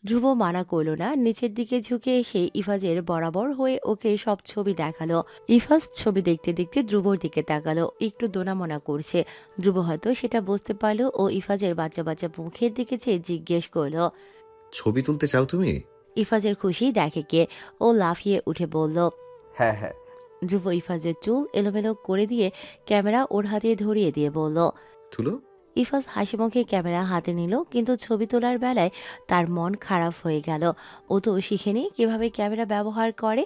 ধ্রুব মানা করল না, নিচের দিকে ঝুঁকে এসে ইফাজের বরাবর হয়ে ওকে সব ছবি দেখালো। ইফাজ ছবি দেখতে দেখতে ধ্রুবর দিকে তাকালো, একটু দোনামোনা করছে। ধ্রুব হয়তো সেটা বুঝতে পারলো ও ইফাজের বাচ্চা বাচ্চা মুখের দিকে চেয়ে জিজ্ঞেস করলো, ছবি তুলতে চাও তুমি? ইফাজের খুশি দেখে কে? ও লাফিয়ে উঠে বলল। হ্যাঁ হ্যাঁ। ধ্রুব ইফাজের চুল এলোমেলো করে দিয়ে ক্যামেরা ওর হাতে ধরিয়ে দিয়ে বলল। তুলো। ইফাজ হাসিমুখে ক্যামেরা হাতে নিল, কিন্তু ছবি তোলার বেলায় তার মন খারাপ হয়ে গেল। ও তো শিখেনি কিভাবে ক্যামেরা ব্যবহার করে।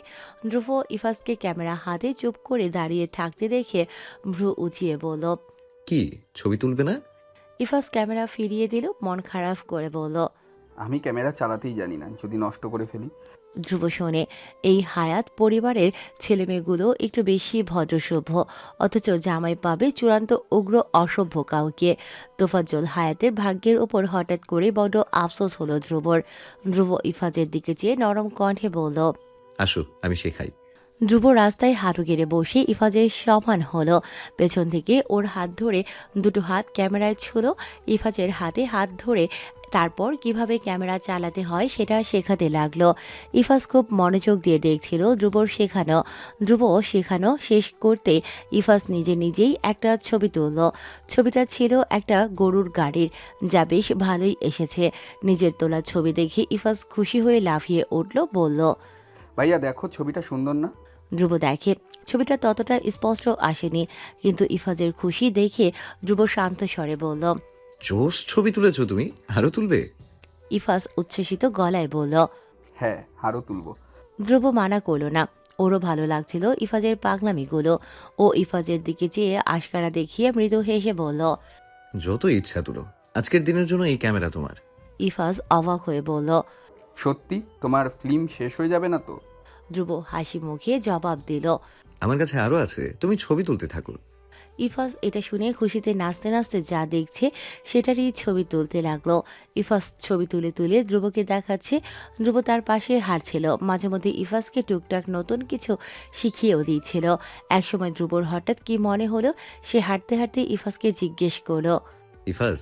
ধ্রুব ইফাজকে ক্যামেরা হাতে চুপ করে দাঁড়িয়ে থাকতে দেখে ভ্রু উঁচিয়ে বলল। কি, ছবি তুলবে না? ইফাজ ক্যামেরা ফিরিয়ে দিল, মন খারাপ করে বলল। আমি ক্যামেরা চালাতেই জানি না, যদি নষ্ট করে ফেলি। ধ্রুব শোনে এই হায়াত পরিবারের ছেলেমেয়েগুলো একটু বেশি ভদ্রসভ্য, অথচ জামাই পাবে চূড়ান্ত উগ্র অসভ্য কাউকে। তোফাজ্জল হায়াতের ভাগ্যের ওপর হঠাৎ করে বড্ড আফসোস হলো ধ্রুবর। ধ্রুব ইফাজের দিকে চেয়ে নরম কণ্ঠে বলল। আসো, আমি শেখাই। ধ্রুব রাস্তায় হাঁটু গেড়ে বসে ইফাজের সমান হলো। পেছন থেকে ওর হাত ধরে দুটো হাত ক্যামেরায় ছিল। ইফাজের হাতে হাত ধরে তারপর কিভাবে ক্যামেরা চালাতে হয় সেটা শেখাতে লাগলো। ইফাজ খুব মনোযোগ দিয়ে দেখছিল ধ্রুবর শেখানো। ধ্রুব শেখানো শেষ করতে ইফাজ নিজে নিজেই একটা ছবি তুলল। ছবিটা ছিল একটা গরুর গাড়ির, যা বেশ ভালোই এসেছে। নিজের তোলা ছবি দেখে ইফাজ খুশি হয়ে লাফিয়ে উঠল, বলল। ভাইয়া দেখো ছবিটা সুন্দর না? ধ্রুব দেখে ছবিটা ততটা স্পষ্ট আসেনি, কিন্তু ইফাজের খুশি দেখে ধ্রুব শান্ত স্বরে বলল। জোস ছবি তুলেছো তুমি, আরো তুলবে? ইফাজ উচ্ছ্বসিত গলায় বলল। হ্যাঁ, আরও তুলবো। ধ্রুব মানা করল না, ওরও ভালো লাগছিল ইফাজের পাগলামিগুলো। ও ইফাজের দিকে চেয়ে আশকারা দেখিয়ে মৃদু হেসে বলল। যত ইচ্ছা তুলো, আজকের দিনের জন্য এই ক্যামেরা তোমার। ইফাজ অবাক হয়ে বলল। সত্যি তোমার ফিল্ম শেষ হয়ে যাবে না তো? ধ্রুব হাসি মুখে জবাব দিল। আমার কাছে আরো আছে, তুমি ছবি তুলতে থাকো। ইফাজ এটা শুনে খুশিতে নাচতে নাচতে যা দেখছে সেটারই ছবি তুলতে লাগলো। ইফাজ ছবি তুলে তুলে ধ্রুবকে দেখাচ্ছে। ধ্রুব তার পাশে হাঁটছিল, মাঝে মধ্যে ইফাজকে টুকটাক নতুন কিছু শিখিয়েও দিয়েছিল। একসময় ধ্রুবর হঠাৎ কি মনে হলো, সে হাঁটতে হাঁটতে ইফাজকে জিজ্ঞেস করলো। ইফাজ,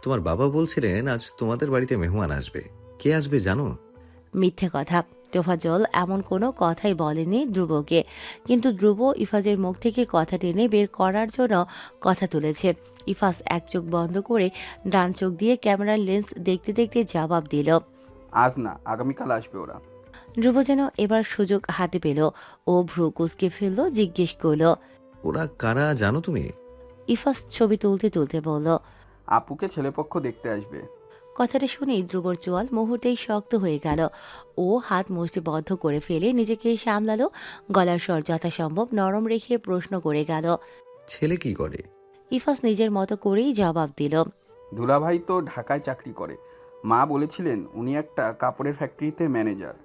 তোমার বাবা বলছিলেন আজ তোমাদের বাড়িতে মেহমান আসবে। কে আসবে জানো? মিথ্যে কথা। তোফাজ্জল এমন কোনো কথাই বলেনি ধ্রুবকে, কিন্তু ধ্রুব ইফাজের মুখ থেকে কথা টেনে বের করার জন্য কথা তুলেছে। ইফাজ এক চোখ বন্ধ করে ডান চোখ দিয়ে ক্যামেরার লেন্স দেখতে দেখতে জবাব দিল। আজ না, আগামীকাল আসবে ওরা। ধ্রুব যেন এবার সুযোগ হাতে পেল। ও ভ্রু কুঁচকে ফেলল, জিজ্ঞেস করল। ওরা কারা জানো তুমি? ইফাজ ছবি তুলতে তুলতে বলল। আপুকে ছেলেপক্ষ দেখতে আসবে। কথাটা শুনেই ধ্রুবর চোয়াল মুহূর্তেই শক্ত হয়ে গেল। ও হাত মুষ্টিবদ্ধ করে ফেলে নিজেকে সামলালো। গলার স্বর যথাসম্ভব নরম রেখে প্রশ্ন করে গেল। ছেলে কি করে? ইফাজ নিজের মতো করেই জবাব দিল। দুলাভাই তো ঢাকায় চাকরি করে। মা বলেছিলেন উনি একটা কাপড়ের ফ্যাক্টরিতে ম্যানেজার।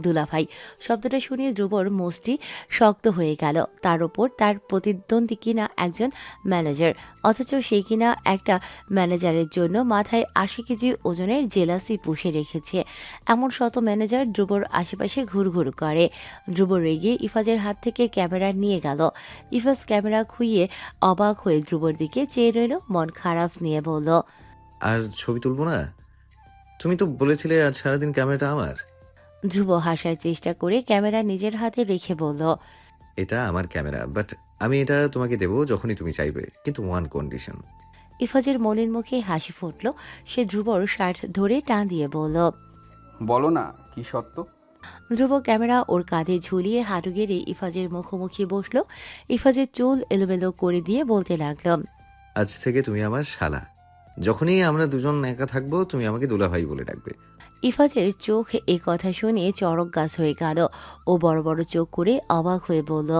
দুলাভাই শব্দটা শুনে ধ্রুবর মুষ্টি শক্ত হয়ে গেল। তার ওপর তার প্রতিদ্বন্দ্বী কিনা একজন ম্যানেজার, অথচ সে কিনা একটা ম্যানেজারের জন্য মাথায় ৮০ কেজি ওজনের জেলাসি পুষে রেখেছে। এমন শত ম্যানেজার ধ্রুবর আশেপাশে ঘুরঘুর করে। ধ্রুব রেগে ইফাজের হাত থেকে ক্যামেরা নিয়ে গেল। ইফাজ ক্যামেরা খুইয়ে অবাক হয়ে ধ্রুবর দিকে চেয়ে রইল, মন খারাপ নিয়ে বলল। আর ছবি তুলবো না? তুমি তো বলেছিলে আজ সারাদিন ক্যামেরাটা আমার। ধ্রুব হাসার চেষ্টা করে ক্যামেরা নিজের হাতে রেখে বলল। এটা আমার ক্যামেরা, বাট আমি এটা তোমাকে দেবো যখনই তুমি চাইবে, কিন্তু ওয়ান কন্ডিশন। ইফাজের মলিন মুখে হাসি ফুটল। সে ধ্রুবর শার্ট ধরে টান দিয়ে বলল। বলো না কি সত্য? ধ্রুব ক্যামেরা ওর কাঁধে ঝুলিয়ে হাঁটু গেড়ে ইফাজের মুখোমুখি বসলো। ইফাজের চুল এলোমেলো করে দিয়ে বলতে লাগলো। আজ থেকে তুমি আমার শালা। যখনই আমরা দুজন একা থাকবো তুমি আমাকে দুলাভাই বলে ডাকবে। ইফাজের চোখ এ কথা শুনে চড়ক গাছ হয়ে গেল। ও বড় বড় চোখ করে অবাক হয়ে বলল।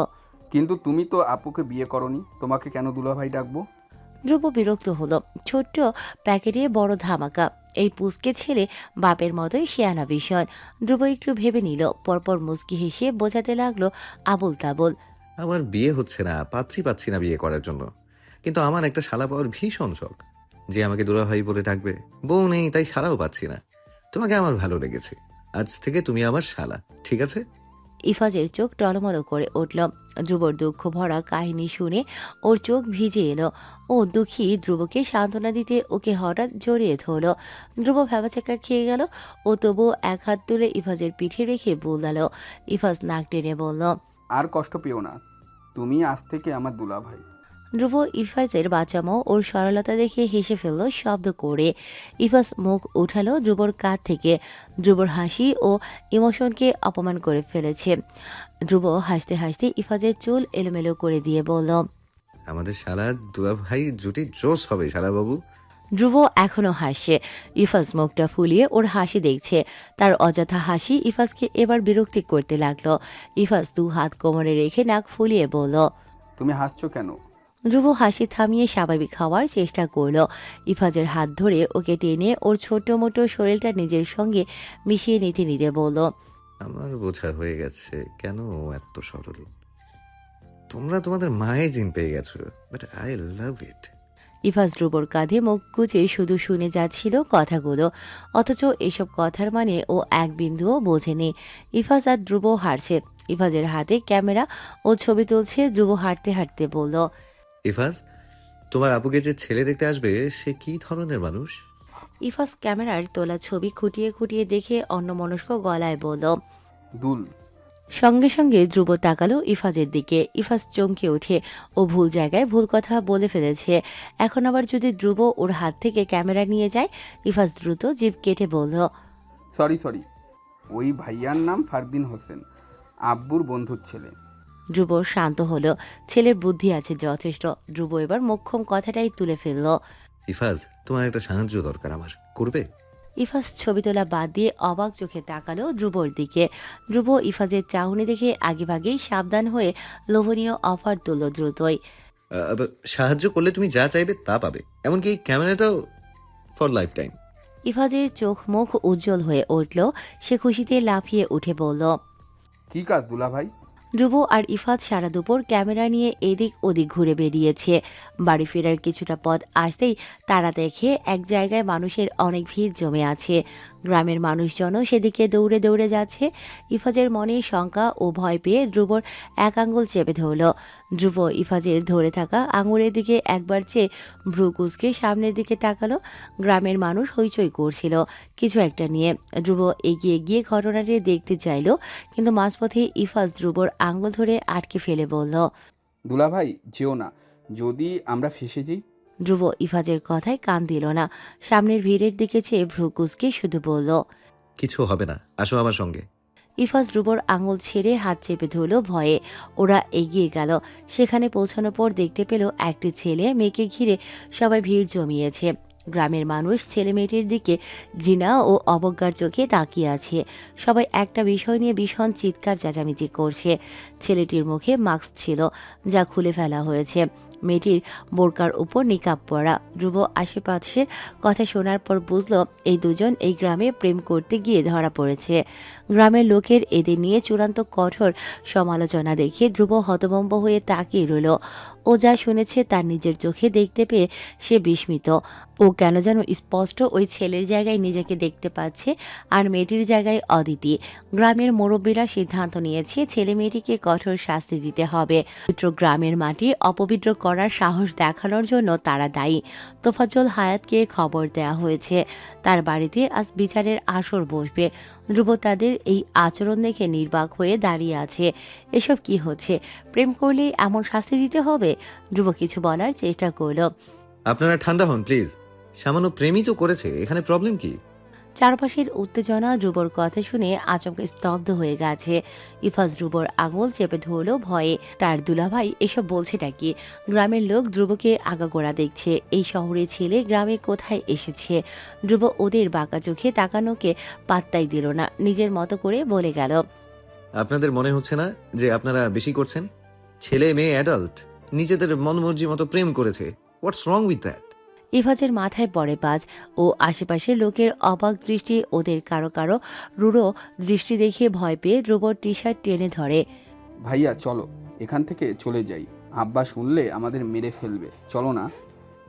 কিন্তু তুমি তো আপুকে বিয়ে করনি, তোমাকে কেন দুলাভাই ডাকবো? ধ্রুব বিরক্ত হলো। ছোট্ট প্যাকেটে বড় ধামাকা, এই পুচকে ছেলে বাপের মতোই শেয়ানা ভীষণ। ধ্রুব একটু ভেবে নিল, পরপর মুচকি হেসে বোঝাতে লাগলো আবল তাবল। আমার বিয়ে হচ্ছে না, পাত্রী পাচ্ছি না বিয়ে করার জন্য, কিন্তু আমার একটা শালা পাওয়ার ভীষণ শখ, যে আমাকে দুলাভাই বলে ডাকবে। বউ নেই, তাই শালাও পাচ্ছি না। তোমাকে আমার ভালো লেগেছে, আজ থেকে তুমি আমার শালা, ঠিক আছে? ইফাজের চোখ টলমল করে উঠল। ধ্রুবর দুঃখ ভরা কাহিনী শুনে ওর চোখ ভিজে এলো। ও দুঃখী ধ্রুবকে সান্ত্বনা দিতে ওকে হঠাৎ জড়িয়ে ধরল। ধ্রুব ভ্যাবাচাকা খেয়ে গেল। ও তবুও এক হাত তুলে ইফাজের পিঠে রেখে বোলালো। ইফাজ নাক টেনে বলল, আর কষ্ট পেও না, তুমি আজ থেকে আমার দুলাভাই। ধ্রুব ইফাজের বাঁচামো ওর সরলতা দেখে হেসে ফেলল শব্দ করে। ইফাজ মুখ উঠালো ধ্রুবর কাঁধ থেকে। ধ্রুবর হাসি ও ইমোশনকে অপমান করে ফেলেছে। ধ্রুব হাসতে হাসতে ইফাজের চুল এলোমেলো করে দিয়ে বলল, আমাদের শালা দুলাভাই জুটি জোশ হবে শালাবাবু। ধ্রুব এখনো হাসছে। ইফাজ মুখটা ফুলিয়ে ওর হাসি দেখছে। তার অযথা হাসি ইফাজকে এবার বিরক্তি করতে লাগলো। ইফাজ 2 হাত কোমরে রেখে নাক ফুলিয়ে বলল, তুমি হাসছো কেন? ধ্রুব হাসি থামিয়ে স্বাভাবিক হওয়ার চেষ্টা করল। ইফাজের হাত ধরে ওকে টেনে ওর ছোট মোটো শরীরটা নিজের সঙ্গে মিশিয়ে নিতে নিতে বলল, আমার বোঝা হয়ে গেছে কেন ও এত সরল। তোমরা তোমাদের মায়ের জিন পেয়ে গেছো, বাট আই লাভ ইট। ইফাজ ধ্রুবর কাঁধে মুখ গুজে শুধু শুনে যাচ্ছিল কথাগুলো। অথচ এসব কথার মানে ও এক বিন্দুও বোঝেনি। ইফাজ আর ধ্রুব হারছে। ইফাজের হাতে ক্যামেরা ও ছবি তুলছে। ধ্রুব হাঁটতে হাঁটতে বলল, ইফাজ, তোমার আপুকে যে ছেলে দেখতে আসবে সে কি ধরনের মানুষ? ইফাজ ক্যামেরার তোলা ছবি খুঁটিয়ে খুঁটিয়ে দেখে অন্যমনস্ক গলায় বলল। দুল। সঙ্গে সঙ্গে ধ্রুব তাকালো ইফাজের দিকে। ইফাজ চমকে ওঠে। ও ভুল জায়গায় ভুল কথা বলে ফেলেছে। এখন আবার যদি ধ্রুব ওর হাত থেকে ক্যামেরা নিয়ে যায়। ইফাজ দ্রুত জিভ কেটে বলল, সরি, ওই ভাইয়ার নাম ফারদিন হোসেন, আব্বুর বন্ধুর ছেলে। ধ্রুব শান্ত হলো। ছেলের বুদ্ধি আছে যথেষ্ট। ধ্রুব এবার মোক্ষম কথাটাই তুলে ফেলল। ইফাজ, তোমার একটা সাহায্য দরকার আমার, করবে? ইফাজ ছবি তোলা বাদ দিয়ে অবাক চোখে তাকালো ধ্রুবর দিকে। ধ্রুব ইফাজের চাহনি দেখে আগেভাগেই সাবধান হয়ে লোভনীয় অফার তুলল দ্রুতই। সাহায্য করলে তুমি যা চাইবে তা পাবে, এমনকি এই ক্যামেরাটাও ফর লাইফ টাইম। ইফাজের চোখ মুখ উজ্জ্বল হয়ে উঠল। সে খুশিতে লাফিয়ে উঠে বলল, কি কাজ দুলাভাই? ধ্রুব আর ইফাত সারা দুপুর ক্যামেরা নিয়ে এদিক ওদিক ঘুরে বেরিয়েছে। বাড়ি ফেরার কিছুটা পথ আসতেই তারা দেখে এক জায়গায় মানুষের অনেক ভিড় জমে আছে। গ্রামের মানুষজনও সেদিকে দৌড়ে দৌড়ে যাচ্ছে। ইফাজের মনে শঙ্কা ও ভয় পেয়ে ধ্রুবর এক আঙুল চেপে ধরল। ধ্রুব ইফাজের ধরে থাকা আঙুলের দিকে একবার চেয়ে ভ্রু কুঁচকে সামনের দিকে তাকালো। গ্রামের মানুষ হইচই করছিল কিছু একটা নিয়ে। ধ্রুব এগিয়ে গিয়ে ঘটনাটি দেখতে চাইল, কিন্তু মাঝপথে ইফাজ ধ্রুবর আঙুল ধরে আটকে ফেলে বলল, দুলাভাই যেও না, যদি আমরা ফেসে যাই। ধ্রুব ইফাজের কথায় কান দিল না। সামনের ভিড়ের দিকে চেয়ে ভ্রু কুঁচকে শুধু বলল, কিছু হবে না, আসো আমার সঙ্গে। ইফাজ ধ্রুবর আঙুল ছেড়ে হাত চেপে ধরল ভয়ে। ওরা এগিয়ে গেল। সেখানে পৌঁছানোর পর দেখতে পেল একটি ছেলে মেয়েকে ঘিরে সবাই ভিড় জমিয়েছে। গ্রামের মানুষ ছেলে মেয়েটির দিকে ঘৃণা ও অবজ্ঞার চোখে তাকিয়ে আছে। সবাই একটা বিষয় নিয়ে ভীষণ চিৎকার চেঁচামেচি করছে। ছেলেটির মুখে মাস্ক ছিল, যা খুলে ফেলা হয়েছে। মেয়েটির বোরকার উপর নিকাব পরা। ধ্রুব আশেপাশের কথা শোনার পর বুঝল এই দুজন এই গ্রামে প্রেম করতে গিয়ে ধরা পড়েছে। গ্রামের লোকের এদের নিয়ে চূড়ান্ত কঠোর সমালোচনা দেখে ধ্রুব হতভম্ব হয়ে তাকিয়ে রইল। ও যা শুনেছে তার নিজের চোখে দেখতে পেয়ে সে বিস্মিত। ও কেন যেন স্পষ্ট ওই ছেলের জায়গায় নিজেকে দেখতে পাচ্ছে, আর মেয়েটির জায়গায় অদিতি। গ্রামের মুরব্বীরা সিদ্ধান্ত নিয়েছে ছেলে মেয়েটিকে কঠোর শাস্তি দিতে হবে। পবিত্র গ্রামের মাটি অপবিত্র করার সাহস দেখানোর জন্য তারা দায়ী। তোফাজ্জল হায়াতকে খবর দেওয়া হয়েছে। তার বাড়িতে আজ বিচারের আসর বসবে। ধ্রুব তাদের এই আচরণ দেখে নির্বাক হয়ে দাঁড়িয়ে আছে। এসব কি হচ্ছে? প্রেম করলেই এমন শাস্তি দিতে হবে? ধ্রুব কিছু বলার চেষ্টা করল। আপনারা ঠান্ডা হন প্লিজ, সামান্য প্রেমই তো করেছে, এখানে প্রবলেম কি? চারপাশের উত্তেজনা ধ্রুবর কথা শুনে আচমকা স্তব্ধ হয়ে গেছে। ইফাজ ধ্রুবর আঙুল চেপে ধরল ভয়ে। তার দুলাভাই এসব বলছেটা কি? গ্রামের লোক ধ্রুবকে আগাগোড়া দেখছে। এই শহরে ছেলে গ্রামে কোথায় এসেছে? ধ্রুব ওদের বাঁকা চোখে তাকানোকে পাত্তাই দিল না। নিজের মতো করে বলে গেল, আপনাদের মনে হচ্ছে না যে আপনারা বেশি করছেন? ছেলে মেয়ে অ্যাডাল্ট নিজেদের মনমর্জি মতো প্রেম করেছে, হোয়াটস রং উইথ দ্যাট? ইফাজের মাথায় পড়ে বাজ। ও আশেপাশের লোকের অবাক দৃষ্টি, ওদের কারো কারো রূঢ় দৃষ্টি দেখে ভয় পেয়ে ধ্রুবর টি শার্ট টেনে ধরে। ভাইয়া চলো এখান থেকে চলে যাই, আব্বা শুনলে আমাদের মেরে ফেলবে, চলো না।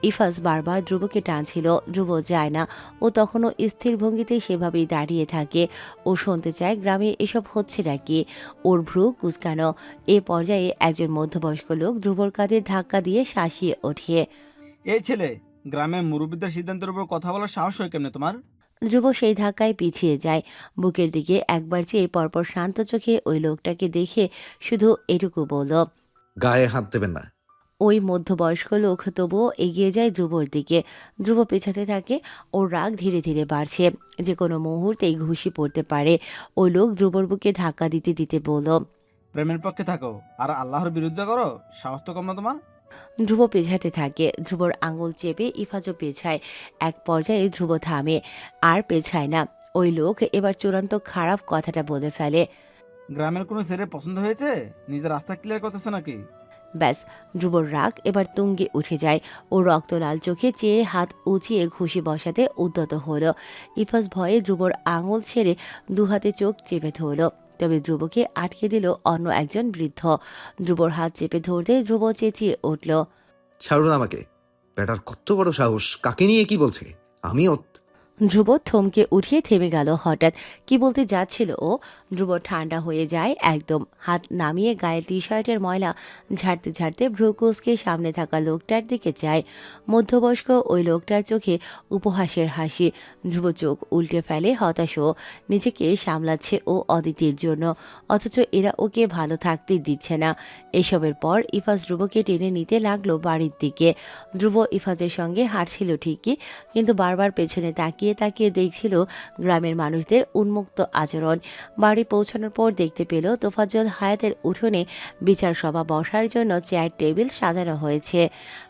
ইফাজ বারবার ধ্রুবকে টানছিল, ধ্রুব যায় না। ও তখনও স্থির ভঙ্গিতে সেভাবেই দাঁড়িয়ে থাকে। ও শুনতে চায় গ্রামে এসব হচ্ছে নাকি। ওর ভ্রু কুঁচকানো। এ পর্যায়ে একজন মধ্যবয়স্ক লোক ধ্রুবর কাঁধে ধাক্কা দিয়ে শাসিয়ে ওঠে। এই ছেলে, গ্রামের মুরব্বীদের সিদ্ধান্তের উপর কথা বলার সাহস হয় কেমনে তোমার? ধ্রুব সেই ধাক্কায় পিছিয়ে যায়। বুকের দিকে একবার চেয়ে পরপর শান্ত চোখে ওই লোকটাকে দেখে শুধু এটুকু বলল। গায়ে হাত দেবেন না। ওই মধ্যবয়স্ক লোক তবুও এগিয়ে যায় ধ্রুবর দিকে। ধ্রুব পেছাতে থাকে। ওর রাগ ধীরে ধীরে বাড়ছে, যে কোনো মুহূর্তেই ঘুষি পড়তে পারে। ওই লোক ধ্রুবর বুকে ধাক্কা দিতে দিতে বলল। প্রেমের পক্ষে থাকো আর আল্লাহর বিরুদ্ধে করো, সাহস তো কম না তোমার? ধ্রুব পেছাতে থাকে। ধ্রুবর আঙুল চেপে ইফাজও পেছায়। এক পর্যায়ে ধ্রুব থামে, আর পেছায় না। ওই লোক এবার চূড়ান্ত খারাপ কথাটা বলে ফেলে। গ্রামের কোনো ছেলে পছন্দ হয়েছে? নিজের রাস্তা ক্লিয়ার করতেছে নাকি? ব্যাস, ধ্রুবর রাগ এবার তুঙ্গে উঠে যায়। ও রক্তলাল চোখে চেয়ে হাত উঁচিয়ে ঘুষি বসাতে উদ্যত হলো। ইফাজ ভয়ে ধ্রুবর আঙুল ছেড়ে দুহাতে চোখ চেপে ধরল। তবে ধ্রুবকে আটকে দিল অন্য একজন বৃদ্ধ। ধ্রুবর হাত চেপে ধরতে ধ্রুব চেঁচিয়ে উঠল। ছাড়ুন আমাকে। বেটার কত বড় সাহস! কাকে নিয়ে কি বলছে? আমি ধ্রুব থমকে উঠিয়ে থেমে গেল। হঠাৎ কি বলতে যাচ্ছিল ও। ধ্রুব ঠান্ডা হয়ে যায় একদম। হাত নামিয়ে গায়ের টি শার্টের ময়লা ঝাড়তে ঝাড়তে ভ্রু কুঁচকে সামনে থাকা লোকটার দিকে যায়। মধ্যবয়স্ক ওই লোকটার চোখে উপহাসের হাসি। ধ্রুব চোখ উল্টে ফেলে হতাশ। নিজেকে সামলাচ্ছে ও অদিতির জন্য, অথচ এরা ওকে ভালো থাকতে দিচ্ছে না। এসবের পর ইফাজ ধ্রুবকে টেনে নিতে লাগলো বাড়ির দিকে। ধ্রুব ইফাজের সঙ্গে হাঁটছিল ঠিকই, কিন্তু বারবার পেছনে তাকিয়ে তাকিয়ে দেখছিল গ্রামের মানুষদের উন্মুক্ত আচরণ। বাড়ি পৌঁছানোর পর দেখতে পেল তোফাজ্জল হায়াতের উঠোনে বিচার সভা বসার জন্য চেয়ার টেবিল সাজানো হয়েছে।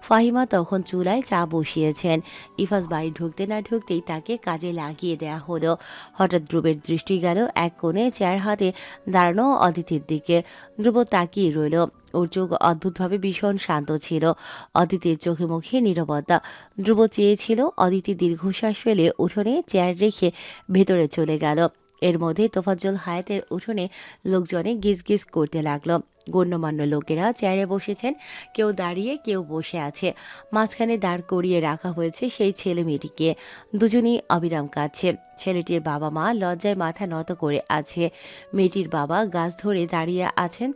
ফাহিমা তখন চুলায় চা বসিয়েছেন। ইফাজ বাড়ি ঢুকতে না ঢুকতেই তাকে কাজে লাগিয়ে দেয়া হলো। হঠাৎ ধ্রুবের দৃষ্টি গেল এক কোণে চেয়ার হাতে দাঁড়ানো অদিতির দিকে। ধ্রুব তাকিয়ে রইল। ওর চোখ অদ্ভুতভাবে ভীষণ শান্ত ছিল। অদিতির চোখে মুখে নীরবতা। ধ্রুব চেয়েছিল অদিতি দীর্ঘশ্বাস ফেলে উঠোনে চেয়ার রেখে ভেতরে চলে গেল। এর মধ্যে তোফাজ্জল হায়াতের উঠোনে লোকজনে গিজগিজ করতে লাগলো। গণ্যমান্য লোকেরা চেয়ারে বসেছেন, কেউ দাঁড়িয়ে কেউ বসে আছে। মাঝখানে দাঁড় করিয়ে রাখা হয়েছে সেই ছেলে মেয়েটিকে। দুজনই অবিরাম কাঁদছে। ছেলেটির বাবা মা লজ্জায় মাথা নত করে আছে। মেয়েটির বাবা গাছ ধরে দাঁড়িয়ে আছেন,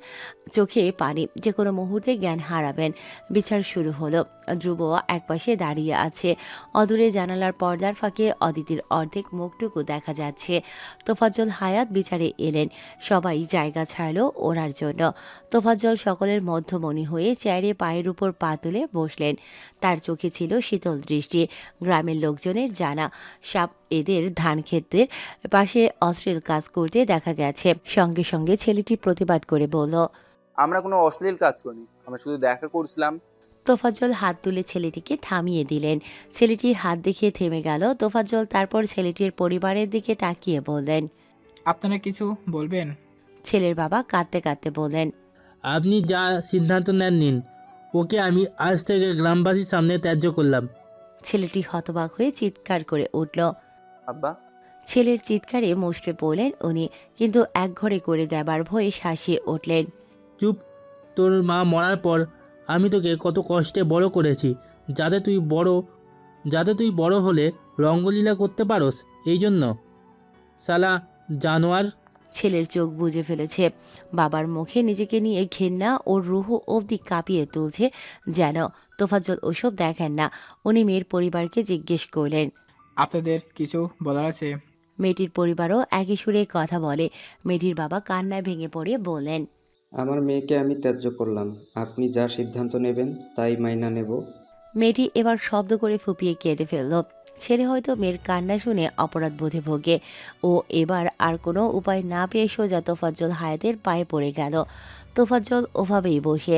চোখে পানি, যে কোনো মুহূর্তে জ্ঞান হারাবেন। বিচার শুরু হলো। ধ্রুব একপাশে দাঁড়িয়ে আছে। অদূরে জানালার পর্দার ফাঁকে অদিতির অর্ধেক মুখটুকু দেখা যাচ্ছে। তোফাজ্জল হায়াত বিচারে এলেন। সবাই জায়গা ছাড়ল ওনার জন্য। তোফাজ্জল সকলের মধ্যমণি হয়ে চেয়ারে পায়ের উপর পা তুলে বসলেন। তার চোখে ছিল শীতল দৃষ্টি। গ্রামের লোকজনের জানা সাপ এদের ধান ক্ষেতের পাশে অশ্লীল কাজ করতে দেখা গেছে। সঙ্গে সঙ্গে ছেলেটি প্রতিবাদ করে বলল, আমরা কোনো অশ্লীল কাজ করিনি, আমরা শুধু দেখা করছিলাম। তোফাজ্জল হাত তুলে ছেলেটিকে থামিয়ে দিলেন। ছেলেটি হাত দেখিয়ে থেমে গেল। তোফাজ্জল তারপর ছেলেটির পরিবারের দিকে তাকিয়ে বললেন, আপনারা কিছু বলবেন? ছেলের বাবা কাঁদতে কাঁদতে বললেন, আপনি যা সিদ্ধান্ত নেন নিন। ওকে আমি আজ থেকে গ্রামবাসীর সামনে ত্যায্য করলাম। ছেলেটি হতবাক হয়ে চিৎকার করে উঠল। আব্বা, ছেলের চিৎকারে মুষড়ে পড়লেন উনি, কিন্তু একঘরে করে দেবার ভয়ে শাসিয়ে উঠলেন। চুপ! তোর মা মরার পর আমি তোকে কত কষ্টে বড় করেছি, যাতে তুই বড় হলে রঙ্গলীলা করতে পারোস, এই জন্য। শালা জানোয়ার! ছেলের চোখ বুজে ফেলেছে। বাবার মুখে নিজেকে নিয়ে ঘেন্না ওর রুহ অবধি কাঁপিয়ে তুলছে যেন। তোফাজ্জল ওসব দেখেন না। উনি মেয়ের পরিবারকে জিজ্ঞেস করলেন, আপনাদের কিছু বলার আছে? মেয়েটির পরিবারও একই সুরে কথা বলে। মেয়েটির বাবা কান্নায় ভেঙে পড়ে বললেন, আমার মেয়েকে আমি ত্যায্য করলাম। আপনি যা সিদ্ধান্ত নেবেন তাই মাইনা নেব। মেয়েটি এবার শব্দ করে ফুপিয়ে কেঁদে ফেলল। ছেলে হয়তো মেয়ের কান্না শুনে অপরাধ বোধে ভোগে। ও এবার আর কোনো উপায় না পেয়ে সোজা তোফাজ্জল হায়াতের পায়ে পড়ে গেল। তোফাজ্জল ওভাবেই বসে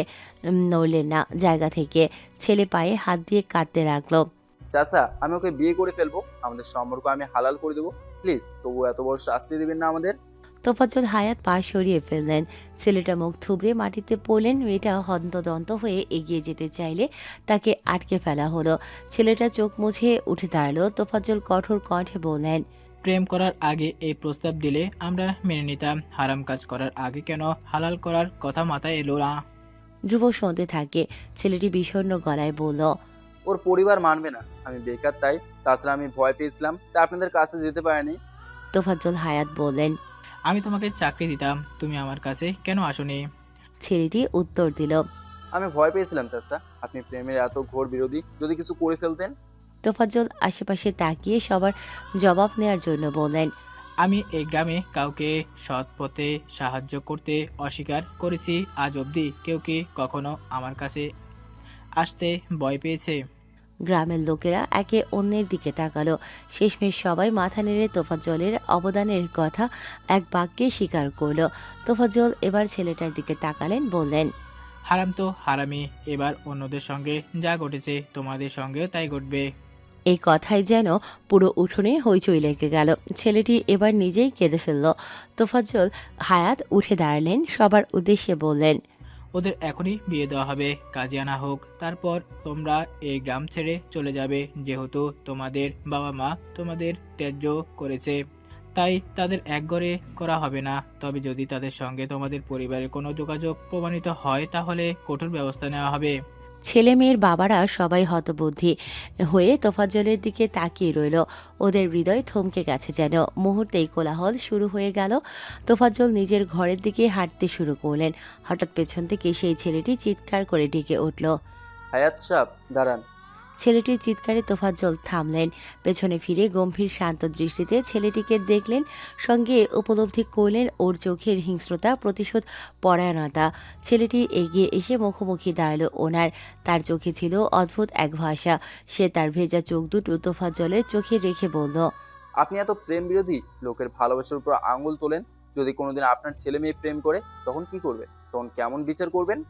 নড়লেন না জায়গা থেকে। ছেলে পায়ে হাত দিয়ে কাঁদতে লাগলো। চাচা, আমি ওকে বিয়ে করে ফেলবো, আমাদের সম্পর্ক আমি হালাল করে দেবো, প্লিজ তবু এত বড় শাস্তি দিবেন না আমাদের। তোফাজ্জল হায়াত পা সরিয়ে ফেললেন। ছেলেটা মুখ থুবড়ে মাটিতে পড়লেন। মেয়েটা হন্তদন্ত হয়ে এগিয়ে যেতে চাইলে তাকে আটকে ফেলা হলো। ছেলেটা চোখ মুছে উঠে দাঁড়ালো। তোফাজ্জল কঠোর কণ্ঠে বললেন, প্রেম করার আগে এই প্রস্তাব দিলে আমরা মেনে নিতাম, হারাম কাজ করার আগে কেন হালাল করার কথা মাথায় এলো না? ধ্রুব শুনতে থাকে। ছেলেটি বিষণ্ণ গলায় বলল, ওর পরিবার মানবে না, আমি বেকার তাই। তাছাড়া আমি ভয় পেয়েছিলাম তাই আপনাদের কাছে যেতে পারিনি। তোফাজ্জল হায়াত বললেন। আমি তোমাকে চাকরি দিতাম, তুমি আমার কাছে কেন আসোনি? ছেলেটি উত্তর দিল। আমি ভয় পেয়েছিলাম চাচা, আপনি প্রেমের এত ঘোর বিরোধী, যদি কিছু করে ফেলতেন। তোফাজ্জল আশেপাশে তাকিয়ে সবার জবাব নেয়ার জন্য বললেন। আমি এই গ্রামে কাউকে সৎ পথে সাহায্য করতে অস্বীকার করেছি। আজ অবধি কেউ কি কখনো আমার কাছে আসতে ভয় পেয়েছে? গ্রামের লোকেরা একে অন্যের দিকে তাকালো। শেষমেশ সবাই মাথা নেড়ে তোফাজ্জলের অবদানের কথা এক বাক্যে স্বীকার করলো। তোফাজ্জল এবার ছেলেটার দিকে তাকালেন, বললেন। হারাম তো হারামি, এবার অন্যদের সঙ্গে যা ঘটেছে তোমাদের সঙ্গেও তাই ঘটবে। এই কথাই যেন পুরো উঠোনে হইচই লেগে গেল। ছেলেটি এবার নিজেই কেঁদে ফেলল। তোফাজ্জল হায়াত উঠে দাঁড়ালেন, সবার উদ্দেশ্যে বললেন। ওদের এখনই বিয়ে দেওয়া হবে, কাজে আনা হোক, তারপর তোমরা এই গ্রাম ছেড়ে চলে যাবে। যেহেতু তোমাদের বাবা মা তোমাদের ত্যায্য করেছে, তাই তাদের একঘরে করা হবে না। তবে যদি তাদের সঙ্গে তোমাদের পরিবারের কোনো যোগাযোগ প্রমাণিত হয় তাহলে কঠোর ব্যবস্থা নেওয়া হবে। ছেলে মেয়ের বাবারা সবাই হতবুদ্ধি হয়ে তোফাজ্জলের দিকে তাকিয়ে রইল। ওদের হৃদয় থমকে গেছে যেন। মুহূর্তেই কোলাহল শুরু হয়ে গেল। তোফাজ্জল নিজের ঘরের দিকে হাঁটতে শুরু করলেন। হঠাৎ পেছন থেকে সেই ছেলেটি চিৎকার করে ডেকে উঠল। হায়াত সাহেব দাঁড়ান। ছেলেটির চিৎকারে তোফাজ্জল থামলেন। পেছনে ফিরে গম্ভীর শান্ত দৃষ্টিতে ছেলেটিকে দেখলেন। সঙ্গে উপলব্ধি করলেন ওর চোখের হিংস্রতা, প্রতিশোধ পরায়ণতা। ছেলেটি এগিয়ে এসে মুখোমুখি দাঁড়ালো ওনার। তার চোখে ছিল অদ্ভুত এক ভাষা। সে তার ভেজা চোখ দুটো তোফাজ্জলের চোখে রেখে বলল। আপনি এত প্রেম বিরোধী, লোকের ভালোবাসার উপর আঙুল তোলেন। যদি কোনোদিন আপনার ছেলে মেয়ে প্রেম করে তখন কি করবে? তখন কেমন বিচার করবেন?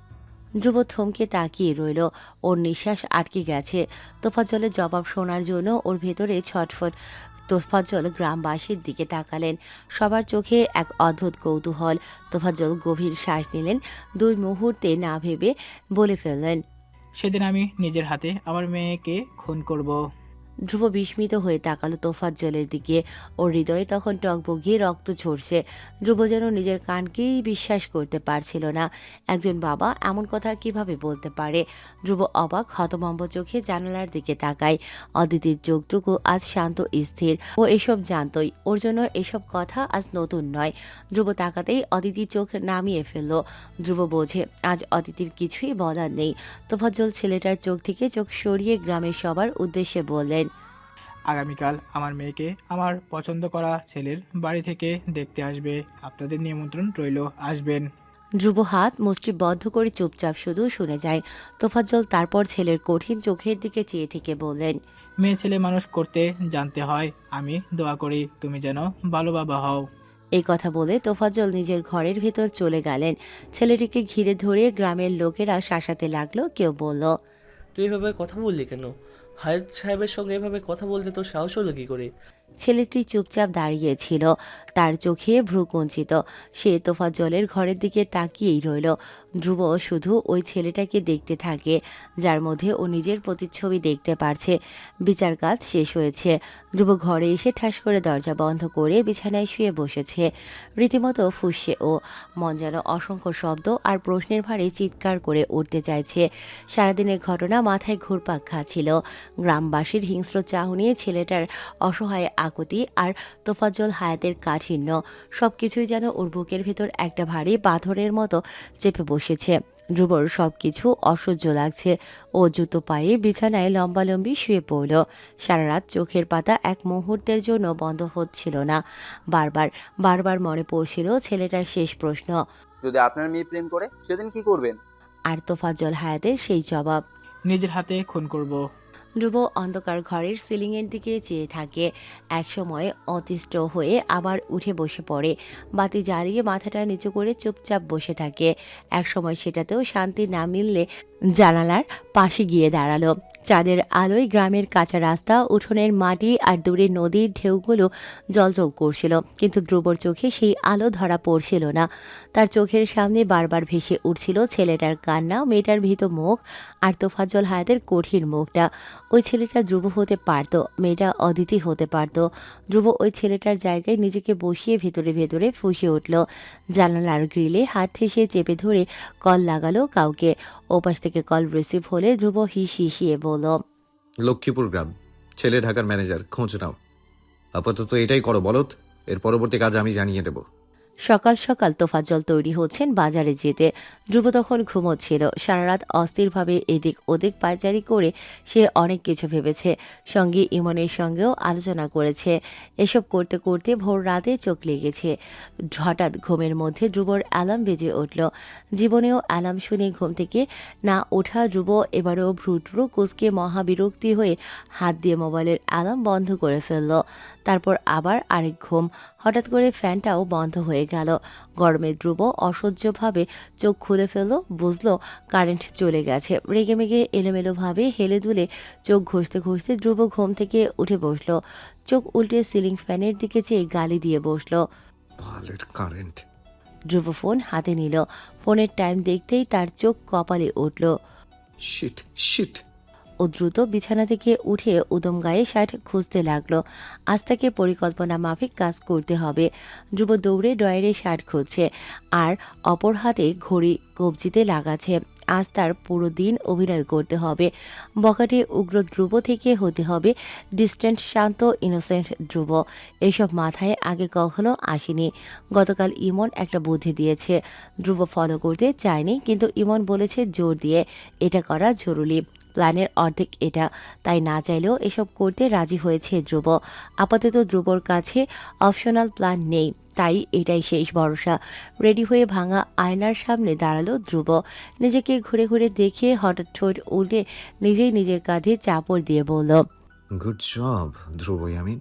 ধ্রুব থমকে তাকিয়ে রইল। ওর নিঃশ্বাস আটকে গেছে। তোফাজ্জলের জবাব শোনার জন্য ওর ভেতরে ছটফট। তোফাজ্জল গ্রামবাসীর দিকে তাকালেন। সবার চোখে এক অদ্ভুত কৌতূহল। তোফাজ্জল গভীর শ্বাস নিলেন। 2 মুহূর্তে না ভেবে বলে ফেললেন। সেদিন আমি নিজের হাতে আমার মেয়েকে খুন করব। ধ্রুব বিস্মিত হয়ে তাকালো তোফাজ্জলের দিকে। ওর হৃদয়ে তখন টকবগিয়ে রক্ত ঝরছে। ধ্রুব যেন নিজের কানকেই বিশ্বাস করতে পারছিল না। একজন বাবা এমন কথা কিভাবে বলতে পারে? ধ্রুব অবাক হতভম্ব চোখে জানালার দিকে তাকায়। অদিতির চোখটুকু আজ শান্ত স্থির। ও এসব জানতই। ওর জন্য এসব কথা আজ নতুন নয়। ধ্রুব তাকাতেই অদিতি চোখ নামিয়ে ফেলল। ধ্রুব বোঝে আজ অদিতির কিছুই বলার নেই। তোফাজ্জল ছেলেটার চোখ থেকে চোখ সরিয়ে গ্রামের সবার উদ্দেশ্যে বললেন। আগামীকাল আমার মেয়েকে আমার পছন্দ করা ছেলের বাড়ি থেকে দেখতে আসবে। আপনাদের নিমন্ত্রণ রইল, আসবেন। ধ্রুব হাত মুষ্টিবদ্ধ করে চুপচাপ শুধু শুনে যায়। তোফাজ্জল তারপর ছেলের কঠিন চোখের দিকে চেয়ে থেকে বললেন। মেয়ে ছেলে মানুষ করতে জানতে হয়। আমি দোয়া করি তুমি যেন ভালো বাবা হও। এই কথা বলে তোফাজ্জল নিজের ঘরের ভেতর চলে গেলেন। ছেলেটিকে ঘিরে ধরে গ্রামের লোকেরা শাসাতে লাগলো। কেউ বলল। তুই এভাবে কথা বললি কেন? হায়াত সাহেবের সঙ্গে এভাবে কথা বলতে তোর সাহস হলো কি করে? ছেলেটি চুপচাপ দাঁড়িয়েছিল, তার চোখে ভ্রু কুঞ্চিত। সে তোফাজ্জলের ঘরের দিকে তাকিয়েই রইল। ধ্রুব শুধু ওই ছেলেটাকে দেখতে থাকে, যার মধ্যে ও নিজের প্রতিচ্ছবি দেখতে পারছে। বিচার কাজ শেষ হয়েছে। ধ্রুব ঘরে এসে ঠাস করে দরজা বন্ধ করে বিছানায় শুয়ে বসেছে। রীতিমতো ফুঁসছে ও। মন যেন অসংখ্য শব্দ আর প্রশ্নের ভারে চিৎকার করে উঠতে চাইছে। সারাদিনের ঘটনা মাথায় ঘুরপাক খাচ্ছিল। গ্রামবাসীর হিংস্র চাহনি, ছেলেটার অসহায় আকুতি আর তোফাজ্জল হায়াতের কাঠিন্য, সবকিছুই যেন ওর বুকের ভেতর একটা ভারী পাথরের মতো চেপে বসেছে। ধ্রুবর সবকিছু অসহ্য লাগছে। ও জুতো পায়ে বিছানায় লম্বালম্বি শুয়ে পড়ল। সারা রাত চোখের পাতা এক মুহূর্তের জন্য বন্ধ হচ্ছিল না। বারবার মনে পড়ছিল ছেলেটার শেষ প্রশ্ন। যদি আপনার মেয়ে প্রেম করে সেদিন কি করবেন? আর তোফাজ্জল হায়াতের সেই জবাব। নিজের হাতে খুন করব। ধ্রুব অন্ধকার ঘরের সিলিংয়ের দিকে চেয়ে থাকে। একসময় অতিষ্ঠ হয়ে আবার উঠে বসে পড়ে। বাতি জ্বালিয়ে মাথাটা নিচু করে চুপচাপ বসে থাকে। একসময় সেটাতেও শান্তি না মিললে জানালার পাশে গিয়ে দাঁড়ালো। চাঁদের আলোয় গ্রামের কাঁচা রাস্তা, উঠোনের মাটি আর দূরে নদীর ঢেউগুলো জ্বলজ্বল করছিল। কিন্তু ধ্রুবর চোখে সেই আলো ধরা পড়ছিল না। তার চোখের সামনে বারবার ভেসে উঠছিল ছেলেটার কান্না, মেয়েটার ভীত মুখ আর তোফাজ্জল হায়াতের কঠিন মুখটা। ওই ছেলেটা ধ্রুব হতে পারত, মেয়েটা অদিতি হতে পারত। ধ্রুব ওই ছেলেটার জায়গায় নিজেকে বসিয়ে ভেতরে ভেতরে ফুঁসে উঠল। জানালার গ্রিলে হাত ঠেসে চেপে ধরে কল লাগালো কাউকে। ওপাশ থেকে কল রিসিভ হলে ধ্রুব হিসিয়ে বলল। লক্ষ্মীপুর গ্রাম, ছেলে ঢাকার ম্যানেজার, খোঁজ নাও। আপাতত এটাই করো বলত, এর পরবর্তী কাজ আমি জানিয়ে দেব। সকাল সকাল তোফাজ্জল তৈরি হচ্ছেন বাজারে যেতে। ধ্রুব তখন ঘুমোচ্ছিল। সারা রাত অস্থিরভাবে এদিক ওদিক পায়চারি করে সে অনেক কিছু ভেবেছে, সঙ্গে ইমনের সঙ্গেও আলোচনা করেছে। এসব করতে করতে ভোর রাতে চোখ লেগেছে। হঠাৎ ঘুমের মধ্যে ধ্রুবর অ্যালার্ম বেজে উঠল। জীবনেও অ্যালার্ম শুনে ঘুম থেকে না ওঠা ধ্রুব এবারেও ভ্রুট্রু কুঁচকে মহাবিরক্তি হয়ে হাত দিয়ে মোবাইলের অ্যালার্ম বন্ধ করে ফেলল। তারপর আবার আরেক ঘুম। হঠাৎ করে ফ্যানটাও বন্ধ হয়ে গেল। গরমে ধ্রুব অসহ্যভাবে চোখ খুলে ফেলল, বুঝলো কারেন্ট চলে গেছে। রেগেমেগে এলোমেলোভাবে হেলে দুলে চোখ ঘষতে ঘষতে ধ্রুব ঘুম থেকে উঠে বসলো। চোখ উল্টে সিলিং ফ্যানের দিকে চেয়ে গালি দিয়ে বসলো। ভালের কারেন্ট। ধ্রুব ফোন হাতে নিল। ফোনের টাইম দেখতেই তার চোখ কপালে উঠল। Shit shit. ও দ্রুত বিছানা থেকে উঠে উদম গায়ে শার্ট খুঁজতে লাগলো। আজ তাকে পরিকল্পনা মাফিক কাজ করতে হবে। ধ্রুব দৌড়ে ড্রয়ারে শার্ট খুঁজছে, আর অপর হাতে ঘড়ি কবজিতে লাগাচ্ছে। আজ তার পুরো দিন অভিনয় করতে হবে। বকাটে উগ্র ধ্রুব থেকে হতে হবে ডিস্ট্যান্ট, শান্ত, ইনোসেন্ট ধ্রুব। এইসব মাথায় আগে কখনো আসেনি। গতকাল ইমন একটা বুদ্ধি দিয়েছে। ধ্রুব ফলো করতে চায়নি, কিন্তু ইমন বলেছে জোর দিয়ে এটা করা জরুরি। প্ল্যানের অর্ধেক এটা, তাই না চাইলেও এসব করতে রাজি হয়েছে ধ্রুব। আপাতত ধ্রুবর কাছে অপশনাল প্ল্যান নেই, তাই এটাই শেষ ভরসা। রেডি হয়ে ভাঙা আয়নার সামনে দাঁড়ালো ধ্রুব। নিজেকে ঘুরে ঘুরে দেখে হঠাৎ ঠোঁট উল্টে নিজেই নিজের কাঁধে চাপড় দিয়ে বলল, গুড জব ধ্রুব ইয়ামিন।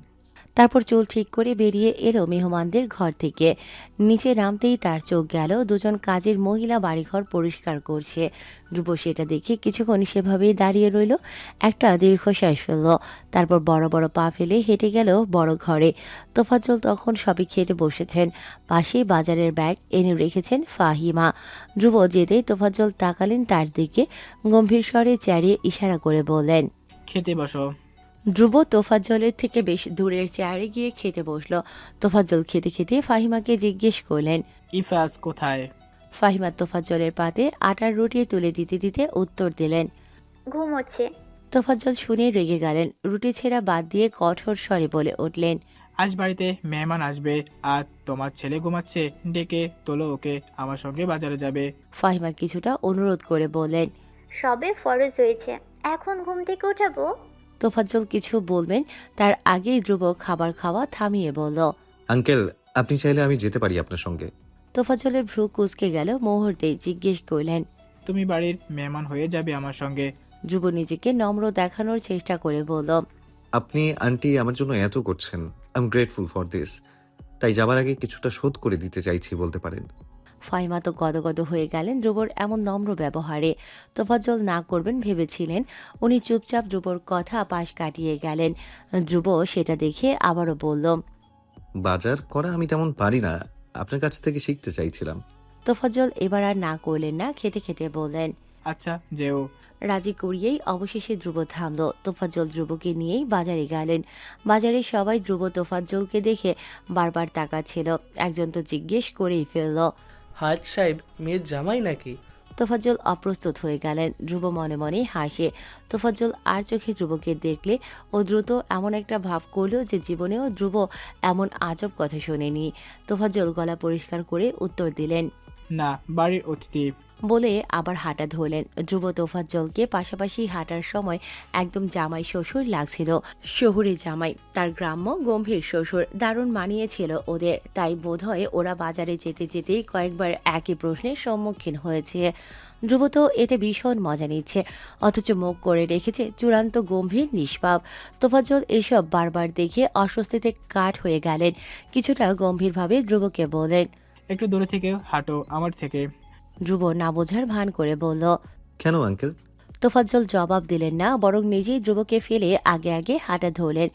তারপর চুল ঠিক করে বেরিয়ে এলো মেহমানদের ঘর থেকে। নিচে নামতেই তার চোখ গেল দুজন কাজের মহিলা বাড়িঘর পরিষ্কার করছে। ধ্রুব সেটা দেখে কিছুক্ষণ সেভাবেই দাঁড়িয়ে রইল। একটা দীর্ঘশ্বাস ফেলল, তারপর বড় বড় পা ফেলে হেঁটে গেল বড় ঘরে। তোফাজ্জল তখন সবই খেতে বসেছেন। পাশেই বাজারের ব্যাগ এনে রেখেছেন ফাহিমা। ধ্রুব যেতেই তোফাজ্জল তাকালেন তার দিকে, গম্ভীর স্বরে চারিয়ে ইশারা করে বললেন, খেতে বসো। ধ্রুব তোফাজ্জলের থেকে বেশ দূরের চেয়ারে গিয়ে খেতে বসল। তোফাজ্জল খেতে খেতে ফাহিমাকে জিজ্ঞেস করলেন। ইফাজ কোথায়? ফাহিমা তোফাজ্জলের পাতে আটার রুটি তুলে দিতে দিতে উত্তর দিলেন। ঘুমোচ্ছে। তোফাজ্জল শুনে রেগে গেলেন। রুটি ছেঁড়া বাদ দিয়ে কঠোর স্বরে বলে উঠলেন, আজ বাড়িতে মেহমান আসবে আর তোমার ছেলে ঘুমাচ্ছে, ডেকে তোলো ওকে, আমার সঙ্গে বাজারে যাবে। ফাহিমা কিছুটা অনুরোধ করে বললেন। সবে ফরজ হয়েছে, এখন ঘুম থেকে উঠাবো? তোফাজ্জল কিছু বলবেন তার আগেই ধ্রুব খাবার খাওয়া থামিয়ে বলল, আঙ্কেল, আপনি চাইলে আমি যেতে পারি আপনার সঙ্গে। তোফাজ্জলের ভ্রু কুঁচকে গেল। মুহূর্তেই জিজ্ঞেস করলেন, তুমি বাড়ির মেহমান হয়ে যাবে আমার সঙ্গে। ধ্রুব নিজেকে নম্র দেখানোর চেষ্টা করে বলল, আপনি আন্টি আমার জন্য এত করছেন, I am grateful for this. তাই যাবার আগে কিছুটা শোধ করে দিতে চাইছি বলতে পারেন। ফাহিমা তো গদগদ হয়ে গেলেন ধ্রুবর এমন নম্র ব্যবহারে। তোফাজ্জল না করবেন ভেবেছিলেন। উনি চুপচাপ ধ্রুবর কথা পাশ কাটিয়ে গেলেন। ধ্রুব সেটা দেখে আবারও বলল, বাজার করা আমি তেমন পারি না, আপনার কাছ থেকে শিখতে চাইছিলাম। তোফাজ্জল এবার আর না করলেন না, খেতে খেতে বললেন, আচ্ছা যেও। রাজি করিয়েই অবশেষে ধ্রুব থামল। তোফাজ্জল ধ্রুবকে নিয়েই বাজারে গেলেন। বাজারে সবাই ধ্রুব তোফাজ্জলকে দেখে বারবার তাকাচ্ছিল। একজন তো জিজ্ঞেস করেই ফেলল, হায়াত সাহেব মেয়ের জামাই নাকি? তোফাজ্জল অপ্রস্তুত হয়ে গেলেন। ধ্রুব মনে মনে হাসে। তোফাজ্জল আর চোখে ধ্রুবকে দেখলে ও দ্রুত এমন একটা ভাব করল যে জীবনেও ধ্রুব এমন আজব কথা শোনেনি। তোফাজ্জল গলা পরিষ্কার করে উত্তর দিলেন, না, বাড়ির অতিথি। বলে আবার হাঁটা ধরলেন। ধ্রুব তোফাজ্জলকে পাশাপাশি হাঁটার সময় একদম জামাই শ্বশুর লাগছিল। শহুরে জামাই, তার গ্রাম্য গম্ভীর শ্বশুর দারুণ মানিয়েছিল ওদের। তাই বোধহয় ওরা বাজারে যেতে যেতেই কয়েকবার একই প্রশ্নের সম্মুখীন হয়েছে। ধ্রুব তো এতে ভীষণ মজা নিচ্ছে, অথচ মুখ করে রেখেছে চূড়ান্ত গম্ভীর নিষ্পাপ। তোফাজ্জল এসব বারবার দেখে অস্বস্তিতে কাঠ হয়ে গেলেন। কিছুটা গম্ভীরভাবে ধ্রুবকে বলেন, একটু দূরে থেকে হাঁটো আমার থেকে। ধ্রুব না বোঝার ভান করে বলল, কেন আঙ্কেল? তোফাজ্জল জবাব দিলেন না, বরং নিজেই ধ্রুবকে ফেলে আগে আগে হাঁটা ধরলেন।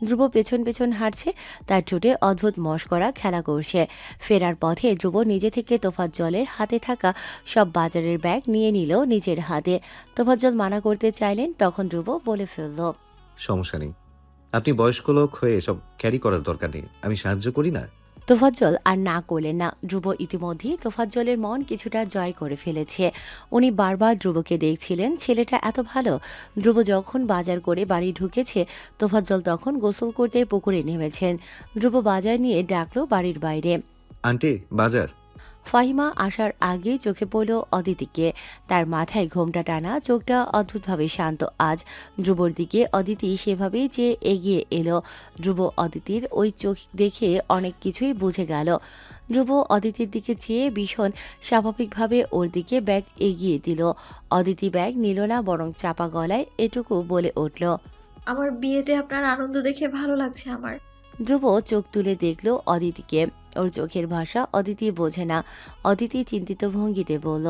ধ্রুব পেছন পেছন হাঁটছে, তার ঠোঁটে অদ্ভুত মশকরা খেলা করছে। ফেরার পথে ধ্রুব নিজে থেকে তোফাজ্জলের হাতে থাকা সব বাজারের ব্যাগ নিয়ে নিল নিজের হাতে। তোফাজ্জল মানা করতে চাইলেন, তখন ধ্রুব বলে ফেলল, সমস্যা নেই, আপনি বয়স্ক লোক হয়ে সব ক্যারি করার দরকার নেই, আমি সাহায্য করি না। তোফাজ্জল আর না করলেন না। ধ্রুব ইতিমধ্যেই তোফাজ্জলের মন কিছুটা জয় করে ফেলেছে। উনি বারবার ধ্রুবকে দেখছিলেন, ছেলেটা এত ভালো। ধ্রুব যখন বাজার করে বাড়ি ঢুকেছে, তোফাজ্জল তখন গোসল করতে পুকুরে নেমেছেন। ধ্রুব বাজার নিয়ে ডাকলো বাড়ির বাইরে। আন্টি, বাজার। ফাহিমা আসার আগেই চোখে পড়ল অদিতিকে। তার মাথায় ঘোমটা টানা, চোখটা অদ্ভুতভাবে শান্ত আজ। ধ্রুবর দিকে অদিতি সেভাবেই যে এগিয়ে এলো। ধ্রুব অদিতির ওই চোখ দেখে অনেক কিছুই বুঝে গেল। ধ্রুব অদিতির দিকে চেয়ে ভীষণ স্বাভাবিকভাবে ওর দিকে ব্যাগ এগিয়ে দিল। অদিতি ব্যাগ নিল না, বরং চাপা গলায় এটুকু বলে উঠল, আমার বিয়েতে আপনার আনন্দ দেখে ভালো লাগছে আমার। ধ্রুব চোখ তুলে দেখল অদিতিকে। ওর চোখের ভাষা অদিতি বোঝে না। অদিতি চিন্তিত ভঙ্গিতে বলল,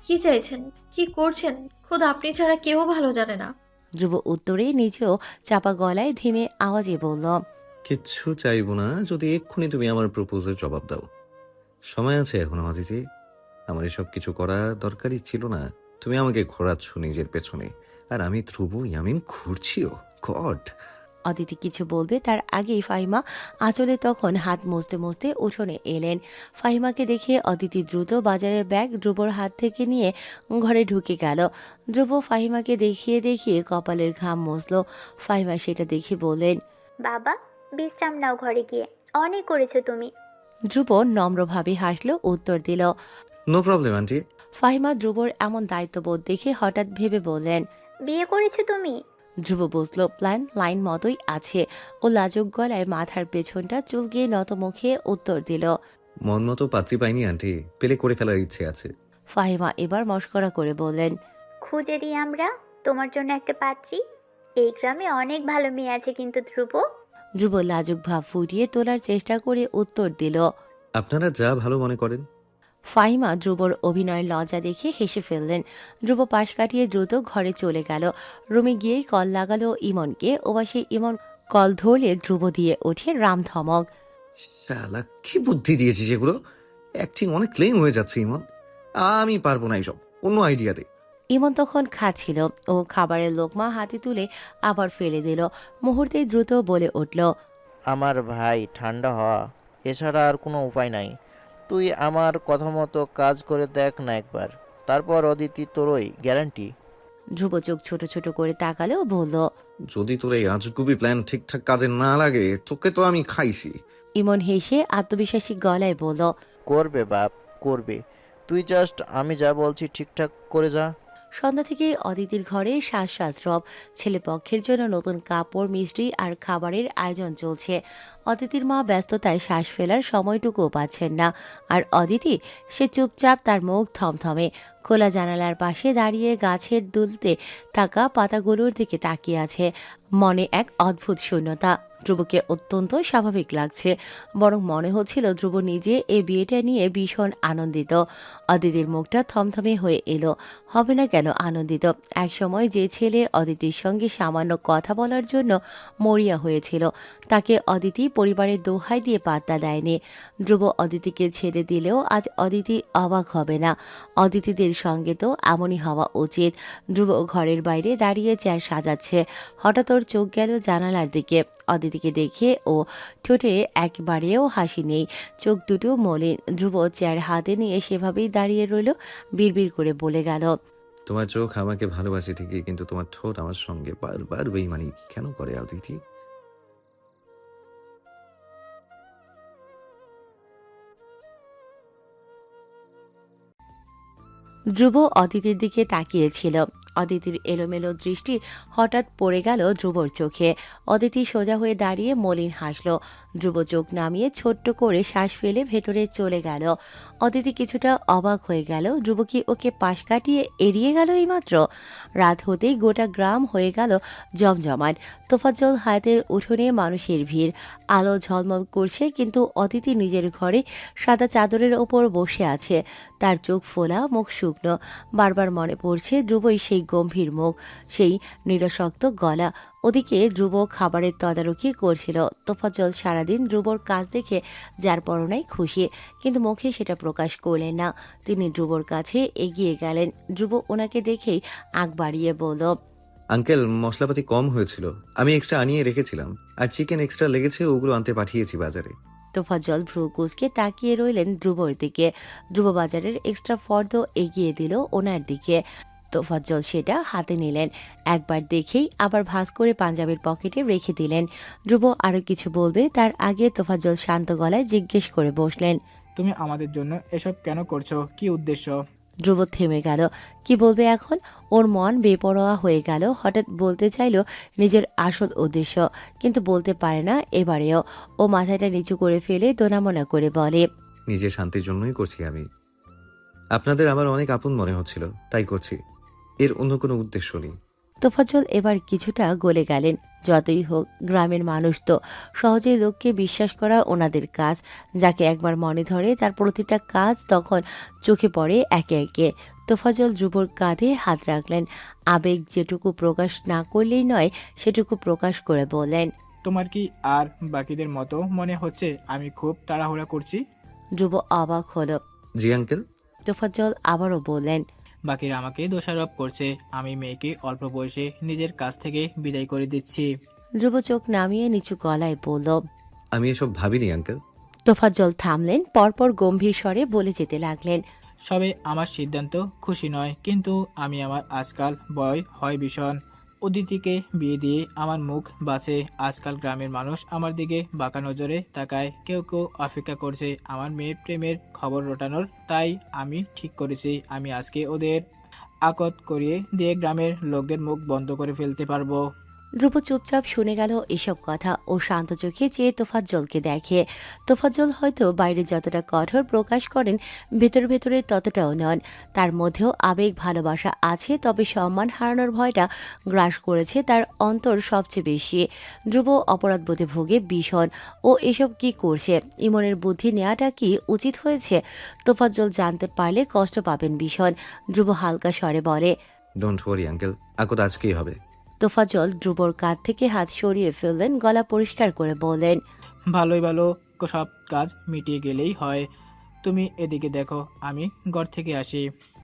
কি চাইছেন, কি করছেন, খোদ আপনি ছাড়া কেউ ভালো জানে না। ধ্রুব উত্তরে নিজেও চাপা গলায় ধীমে আওয়াজে বলল, কিচ্ছু চাইবো না যদি এক্ষুনি তুমি আমার প্রপোজের জবাব দাও। সময় আছে এখনো অদিতি। আমার এসব কিছু করা দরকারই ছিল না। তুমি আমাকে ঘোরাচ্ছ নিজের পেছনে, আর আমি ধ্রুব ইয়ামিন ঘুরছিও। গড। অদিতি কিছু বলবে তার আগেই ফাহিমা আঁচলে তখন হাত মুছতে মুছতে উঠোনে এলেন। ফাহিমাকে দেখে অদিতি দ্রুত বাজারের ব্যাগ ধ্রুবর হাত থেকে নিয়ে ঘরে ঢুকে গেল। ধ্রুব ফাহিমাকে দেখিয়ে দেখিয়ে কপালের ঘাম মুছল। ফাহিমা সেটা দেখে বললেন, বাবা বিশ্রাম নাও ঘরে গিয়ে, অনেক করেছো তুমি। ধ্রুব নম্রভাবে হাসলো, উত্তর দিল। No problem aunty. ফাহিমা ধ্রুবর এমন দায়িত্ববোধ দেখে হঠাৎ ভেবে বললেন, বিয়ে করেছো তুমি? ধ্রুব বুঝলো প্ল্যান লাইন মতোই আছে। ও লাজুক গলায় মাথার পেছনটা চুলকিয়ে নত মুখে উত্তর দিল। মন মতো পাত্রী পাইনি আন্টি, পেলে করে ফেলার ইচ্ছে আছে। ফাহিমা এবার মস্করা করে বললেন, খুঁজে দিই আমরা তোমার জন্য একটা পাত্রী। এই গ্রামে অনেক ভালো মেয়ে আছে কিন্তু ধ্রুব। ধ্রুব লাজুক ভাব ফুটিয়ে তোলার চেষ্টা করে উত্তর দিল। আপনারা যা ভালো মনে করেন। ফাহিমা ধ্রুবর অভিনয়ের লজ্জা দেখে হেসে ফেললেন। ধ্রুব পাশ কাটিয়ে দ্রুত ঘরে চলে গেল। রুমে গিয়েই কল লাগালো ইমনকে। ওবাসে ইমন কল ধরলে ধ্রুব দিয়ে ওঠে রামধমক। শালা কি বুদ্ধি দিয়েছিস এগুলো? অ্যাক্টিং অনেক ক্লেম হয়ে যাচ্ছে ইমন। আমি পারবো না এইসব, অন্য আইডিয়া দে। ইমন তখন খাচ্ছিল। ও খাবারের লোকমা হাতে তুলে আবার ফেলে দিল। মুহূর্তে দ্রুত বলে উঠল, আমার ভাই ঠান্ডা হওয়া, এছাড়া আর কোনো উপায় নাই। তুই আমার কথা মতো কাজ করে দেখ না একবার, তারপর অদিতি তোরই গ্যারান্টি। ধ্রুব চোখ ছোট ছোট করে তাকালো, বলল, যদি তোর এই আজগুবি প্ল্যান ঠিকঠাক কাজে না লাগে, তোকে তো আমি খাইছি। ইমন হেসে আত্মবিশ্বাসী গলায় বলল, করবে বাপ, করবে। তুই জাস্ট আমি যা বলছি ঠিকঠাক করে যা। সন্ধ্যা থেকে অদিতির ঘরে শ্বাস রব। ছেলে পক্ষের জন্য নতুন কাপড়, মিষ্টি আর খাবারের আয়োজন চলছে। অদিতির মা ব্যস্ততায় শ্বাস ফেলার সময়টুকুও পাচ্ছেন না। আর অদিতি, সে চুপচাপ, তার মুখ থমথমে। খোলা জানালার পাশে দাঁড়িয়ে গাছের দুলতে থাকা পাতাগুলোর দিকে তাকিয়ে আছে। মনে এক অদ্ভুত শূন্যতা। ধ্রুবকে অত্যন্ত স্বাভাবিক লাগছে, বরং মনে হচ্ছিল ধ্রুব নিজে এই বিয়েটা নিয়ে ভীষণ আনন্দিত। অদিতির মুখটা থমথমে হয়ে এলো। হবে না কেন আনন্দিত? একসময় যে ছেলে অদিতির সঙ্গে সামান্য কথা বলার জন্য মরিয়া হয়েছিল, তাকে অদিতি পরিবারের দোহাই দিয়ে পাত্তা দেয়নি। ধ্রুব অদিতিকে ছেড়ে দিলেও আজ অদিতি অবাক হবে না। অদিতিদের সঙ্গে তো এমনই হওয়া উচিত। ধ্রুব ঘরের বাইরে দাঁড়িয়ে চেয়ার সাজাচ্ছে। হঠাৎ ওর চোখ গেল জানালার দিকে। অদিতিকে দেখে ও ঠোঁটে একবারেও হাসি নেই, চোখ দুটো মলিন। ধ্রুব চেয়ার হাতে নিয়ে সেভাবেই দাঁড়িয়ে রইল। বিড়বিড় করে বলে গেল, তোমার চোখ আমাকে ভালোবাসে ঠিকই, কিন্তু তোমার ঠোঁট আমার সঙ্গে বারবার বেইমানি কেন করে অদিতি? ধ্রুব অদিতির দিকে তাকিয়েছিল। অদিতির এলোমেলো দৃষ্টি হঠাৎ পড়ে গেল ধ্রুবর চোখে। অদিতি সোজা হয়ে দাঁড়িয়ে মলিন হাসল। ধ্রুব চোখ নামিয়ে ছোট্ট করে শ্বাস ফেলে ভেতরে চলে গেল। অদিতি কিছুটা অবাক হয়ে গেল। ধ্রুব কি ওকে পাশ কাটিয়ে এড়িয়ে গেল এইমাত্র? রাত হতেই গোটা গ্রাম হয়ে গেল জমজমাট। তোফাজ্জল হায়াতের উঠোনে মানুষের ভিড়। আলো ঝলমল করছে, কিন্তু অদিতি নিজের ঘরে সাদা চাদরের ওপর বসে আছে। তার চোখ ফোলা, মুখ শুকনো। বারবার মনে পড়ছে ধ্রুবই সেই গম্ভীর মুখ, সেই নিরসক্ত গলা। ওদিকে ধ্রুব খাবারের তদারকি করছিল। তোফাজ্জল সারাদিন ধ্রুবর কাজ দেখে যার পরনাই খুশি, কিন্তু মুখে সেটা প্রকাশ করলেন না। তিনি ধ্রুবর কাছে এগিয়ে গেলেন। ধ্রুব ওনাকে দেখেই আগ বাড়িয়ে বলল, আঙ্কেল, মশলাপাতি কম হয়েছিল, আমি এক্সট্রা আনিয়ে রেখেছিলাম, আর চিকেন এক্সট্রা লেগেছে, ওগুলো আনতে পাঠিয়েছি বাজারে। তোফাজ্জল ভ্রু কুঁচকে তাকিয়ে রইলেন ধ্রুবর দিকে। ধ্রুব বাজারের এক্সট্রা ফর্দ এগিয়ে দিল ওনার দিকে। তোফাজ্জল সেটা হাতে নিলেন। একবার দেখেই আবার ভাঁজ করে পাঞ্জাবির পকেটে রেখে দিলেন। ধ্রুব আরও কিছু বলবে তার আগে তোফাজ্জল শান্ত গলায় জিজ্ঞেস করে বসলেন, তুমি আমাদের জন্য এসব কেন করছো? কি উদ্দেশ্য? ধ্রুব থেমে গেল। কি বলবে এখন? ওর মন বেপরোয়া হয়ে গেল। হঠাৎ বলতে চাইল নিজের আসল উদ্দেশ্য, কিন্তু বলতে পারে না এবারেও। ও মাথাটা নিচু করে ফেলে দোনামোনা করে বলে, নিজের শান্তির জন্যই করছি আমি। আপনাদের আমার অনেক আপন মনে হচ্ছিল, তাই করছি। এর অন্য কোনো উদ্দেশ্য নেই। তোফাজ্জল এবার কিছুটা গলে গেলেন। যতই হোক গ্রামের মানুষ তো, সহজেই লোককে বিশ্বাস করা ওনাদের কাজ। যাকে একবার মনে ধরে তার প্রতিটা কাজ তখন চোখে পড়ে একে একে। তোফাজ্জল ধ্রুবর কাঁধে হাত রাখলেন। আবেগ যেটুকু প্রকাশ না করলেই নয় সেটুকু প্রকাশ করে বললেন, তোমার কি আর বাকিদের মতো মনে হচ্ছে আমি খুব তাড়াহুড়া করছি? ধ্রুব অবাক হলো। জি আঙ্কেল। তোফাজ্জল আবারও বললেন, বাকিরা আমাকে দোষারোপ করছে আমি মেয়েকে অল্প বয়সে নিজের কাছ থেকে বিদায় করে দিচ্ছি। ধ্রুব চোখ নামিয়ে নিচু গলায় বলল, আমি এসব ভাবিনি আঙ্কেল। তোফাজ্জল থামলেন, পরপর গম্ভীর স্বরে বলে যেতে লাগলেন, সবে আমার সিদ্ধান্ত খুশি নয়, কিন্তু আমি আমার আজকাল ভয় হয় ভীষণ। অদিতিকে বিয়ে দিয়ে আমার মুখ বাঁচে। আজকাল গ্রামের মানুষ আমার দিকে বাঁকা নজরে তাকায়। কেউ কেউ অপেক্ষা করছে আমার মেয়ের প্রেমের খবর রটানোর। তাই আমি ঠিক করেছি আমি আজকে ওদের আকত করিয়ে দিয়ে গ্রামের লোকদের মুখ বন্ধ করে ফেলতে পারবো। ধ্রুব চুপচাপ শুনে গেল এসব কথা। ও শান্ত চোখে চেয়ে তোফাজ্জলকে দেখে। তোফাজ্জল হয়তো বাইরে যতটা কঠোর প্রকাশ করেন ভেতরে ভেতরে ততটাও নন। তার মধ্যেও আবেগ ভালোবাসা আছে, তবে সম্মান হারানোর ভয়টা গ্রাস করেছে তার অন্তর সবচেয়ে বেশি। ধ্রুব অপরাধবোধে ভোগে ভীষণ। ও এসব কি করছে? ইমনের বুদ্ধি নেওয়াটা কি উচিত হয়েছে? তোফাজ্জল জানতে পারলে কষ্ট পাবেন ভীষণ। ধ্রুব হালকা স্বরে বলে, ডোন্ট ওয়ারি আঙ্কেল, আকত আজকেই হবে। তোফাজ্জল ধ্রুবর কাঁধ থেকে হাত সরিয়ে ফেললেন, গলা পরিষ্কার করে বললেন, ভালোই ভালো সব কাজ মিটিয়ে গেলেই হয়। তুমি এদিকে দেখো, আমি ঘর থেকে আসি।